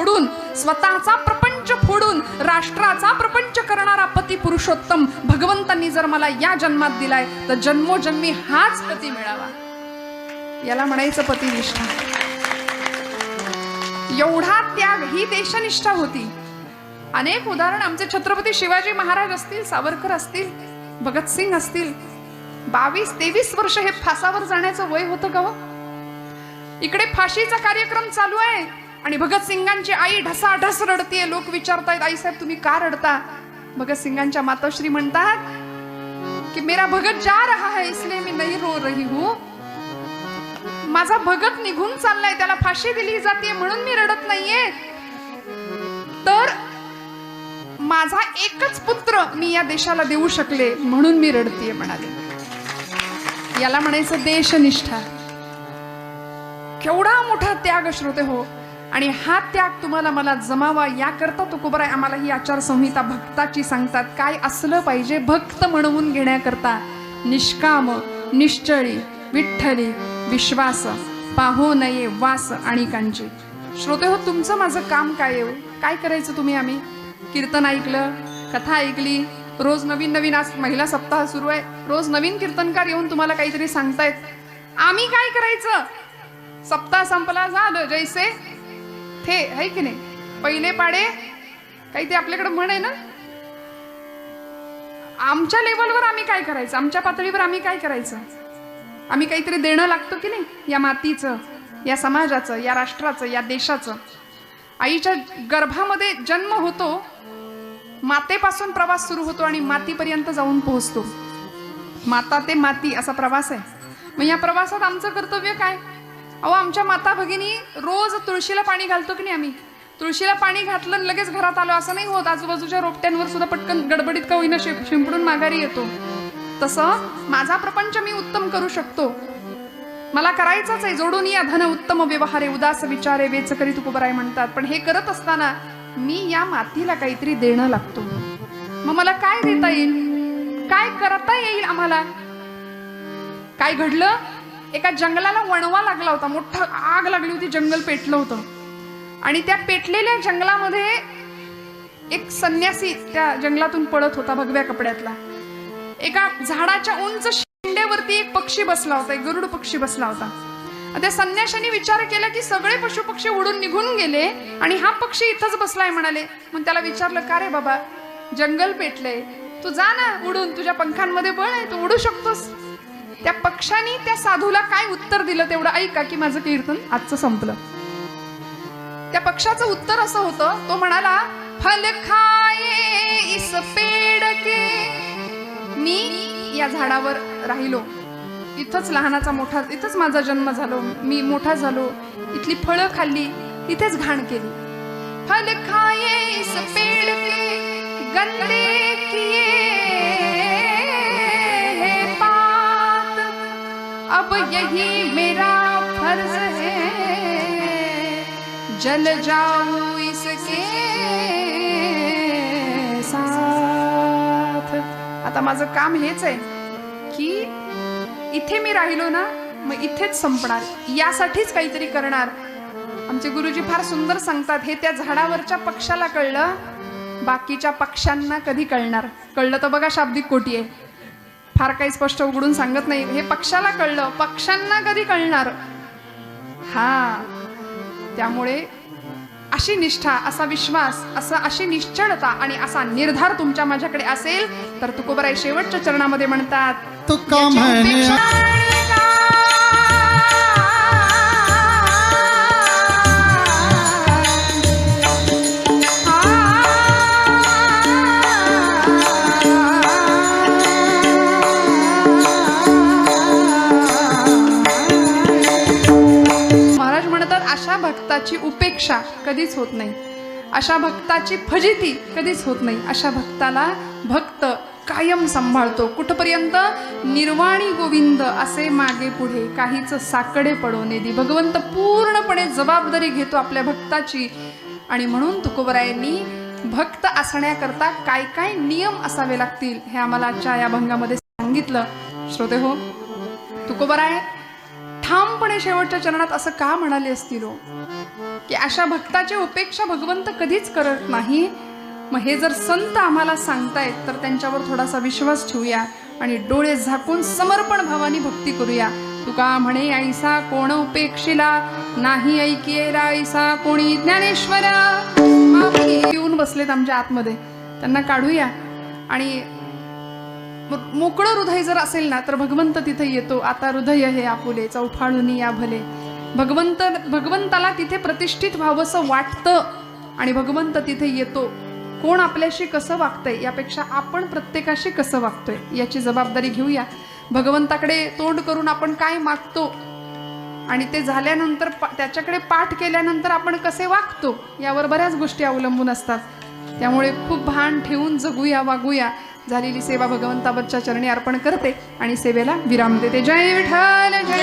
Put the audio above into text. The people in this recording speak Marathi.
सोडून स्वतःचा प्रपंच फोडून राष्ट्राचा प्रपंच करणारा पती पुरुषोत्तम भगवंतांनी जर मला या जन्मात दिलाय तर जन्मोजन्मी हाच पती मिळावा, याला म्हणायचं पतिनिष्ठा. एवढा त्याग, ही देशनिष्ठा होती. अनेक उदाहरण आमचे छत्रपती शिवाजी महाराज असतील, सावरकर असतील, भगतसिंग असतील. 22-23 वर्ष हे फासावर जाण्याचं वय होतं का हो? इकडे फाशीचा कार्यक्रम चालू आहे आणि भगतसिंगांची आई ढसाढस रडतीये. लोक विचारतायत, आई साहेब तुम्ही का रडता? भगतसिंगांच्या मातोश्री म्हणतात की मेरा भगत जा रहा है इसलिए मैं नहीं रो रही हूं. माझा भगत निघून चाललाय, त्याला फाशी दिली जाते म्हणून मी रडत नाहीये. तर माझा एकच पुत्र मी या देशाला देऊ शकले म्हणून मी रडतीये म्हणाले. याला म्हणायचं देशनिष्ठा. केवढा मोठा त्याग श्रोते हो. आणि हा त्याग तुम्हाला मला जमावा याकरता तुकोबराय आम्हाला ही आचारसंहिता भक्ताची सांगतात. काय असलं पाहिजे भक्त म्हणवून घेण्याकरता? निष्काम, निश्चळी, विठ्ठली, विश्वास, पाहो नये वास आणि कांची. श्रोते हो, तुमचं माझं काम काय आहे? काय करायचं तुम्ही? आम्ही कीर्तन ऐकलं, कथा ऐकली, रोज नवीन नवीन, आज महिला सप्ताह सुरू आहे, रोज नवीन कीर्तनकार येऊन तुम्हाला काहीतरी सांगतायत. आम्ही काय करायचं? सप्ताह संपला, झालं जैसे थे, है की नाही? पहिले पाडे काही ते आपल्याकडे म्हण आहे ना. आमच्या लेवलवर आम्ही काय करायचं? आमच्या पातळीवर आम्ही काय करायचं? आम्ही काहीतरी देणं लागतं की नाही? या मातीचं, या समाजाचं, या राष्ट्राचं, या देशाचं. आईच्या गर्भामध्ये जन्म होतो, मातेपासून प्रवास सुरू होतो आणि मातीपर्यंत जाऊन पोहोचतो. माता ते माती असा प्रवास आहे. मग या प्रवासात आमचं कर्तव्य काय? अहो, आमच्या माता भगिनी रोज तुळशीला पाणी घालतो की नाही? आम्ही तुळशीला पाणी घातलं लगेच घरात आलो असं नाही होत. आजूबाजूच्या रोपट्यांवर सुद्धा पटकन गडबडीत का होईना शिंपडून माघारी येतो. तसं माझा प्रपंच मी उत्तम करू शकतो, मला करायचंच आहे. जोडून या धन उत्तम व्यवहारे, उदास विचारे वेच करी तुकोबराय म्हणतात. पण हे करत असताना मी या मातीला काहीतरी देणं लागतो. मग मला काय देता येईल? काय करता येईल आम्हाला? काय घडलं? एका जंगलाला वणवा लागला होता, मोठा आग लागली होती, जंगल पेटलं होतं. आणि त्या पेटलेल्या जंगलामध्ये एक संन्यासी त्या जंगलातून पळत होता, भगव्या कपड्यातला. एका झाडाच्या उंच शेंड्यावरती एक पक्षी बसला होता, एक गरुड पक्षी बसला होता. त्या संन्याशाने विचार केला की सगळे पशु पक्षी उडून निघून गेले आणि हा पक्षी इथंच बसलाय म्हणाले. मग त्याला विचारलं, का रे बाबा, जंगल पेटलंय, तू जा ना उडून, तुझ्या पंखांमध्ये बळ आहे, तू उडू शकतोस. त्या पक्षाने त्या साधूला काय उत्तर दिलं तेवढं ऐका की माझं कीर्तन आजचं संपलं. त्या पक्षाचं उत्तर असं होतं, तो म्हणाला, फल खाये इस पेड़ के. मी या झाडावर राहिलो, इथंच लहानाचा मोठा, इथंच माझा जन्म झालो, मी मोठा झालो, इथली फळं खाल्ली, इथेच घाण केली. फल खाये इस पेड़ के गंदे किए है पात, अब यही मेरा फर्ज है, जल जाऊं इसके साथ. आता माझं काम हेच आहे की इथे मी राहिलो ना, मग इथेच संपणार, यासाठीच काहीतरी करणार. आमचे गुरुजी फार सुंदर सांगतात, हे त्या झाडावरच्या पक्षाला कळलं, बाकीच्या पक्ष्यांना कधी कळणार? कळलं तर बघा शाब्दिक कोटी आहे, फार काही स्पष्ट उघडून सांगत नाही. हे पक्षाला कळलं, पक्ष्यांना कधी कळणार? हा, त्यामुळे अशी निष्ठा, असा विश्वास, अशी निश्चळता आणि असा निर्धार तुमच्या माझ्याकडे असेल तर तुकोबराय शेवटच्या चरणामध्ये म्हणतात, तुका महाराज म्हणतात, अशा भक्ताची उपेक्षा कधीच होत नाही, अशा भक्ताची फजिती कधीच होत नाही. अशा भक्ताला भक्त कायम सांभाळतो. कुठपर्यंत? निर्वाणी गोविंद असे मागे पुढे, काहीच साकडे पडवणे दी. भगवंत पूर्णपणे जबाबदारी घेतो आपल्या भक्ताची. आणि म्हणून तुकोबरायांनी भक्त असण्याकरता काय काय नियम असावे लागतील हे आम्हाला आजच्या या भंगामध्ये सांगितलं. श्रोते हो, तुकोबराय ठामपणे शेवटच्या चरणात असं का म्हणाले असतील हो? की अशा भक्ताची उपेक्षा भगवंत कधीच करत नाही. मग हे जर संत आम्हाला सांगतायत तर त्यांच्यावर थोडासा विश्वास ठेवूया आणि डोळे झाकून समर्पण भावानी भक्ती करूया. तुका म्हणे ऐसा कोण उपेक्षिला, नाही ऐकियेला ऐसा कोणी ज्ञानेश्वर. येऊन बसलेत आमच्या आतमध्ये, त्यांना काढूया. आणि मोकळं हृदय जर असेल ना तर भगवंत तिथे येतो. आता हृदय हे आपुले चौफाळून या भले. भगवंताला तिथे प्रतिष्ठित व्हावंसं वाटतं आणि भगवंत तिथे येतो. कोण आपल्याशी कसं वागतंय यापेक्षा आपण प्रत्येकाशी कसं वागतोय याची जबाबदारी घेऊया. भगवंताकडे तोंड करून आपण काय मागतो आणि ते झाल्यानंतर त्याच्याकडे पाठ केल्यानंतर आपण कसे वागतो यावर बऱ्याच गोष्टी अवलंबून असतात. त्यामुळे खूप भान ठेवून जगूया, वागूया. झालेली सेवा भगवंतावरच्या चरणी अर्पण करते आणि सेवेला विराम देते. जय विठ्ठल जय.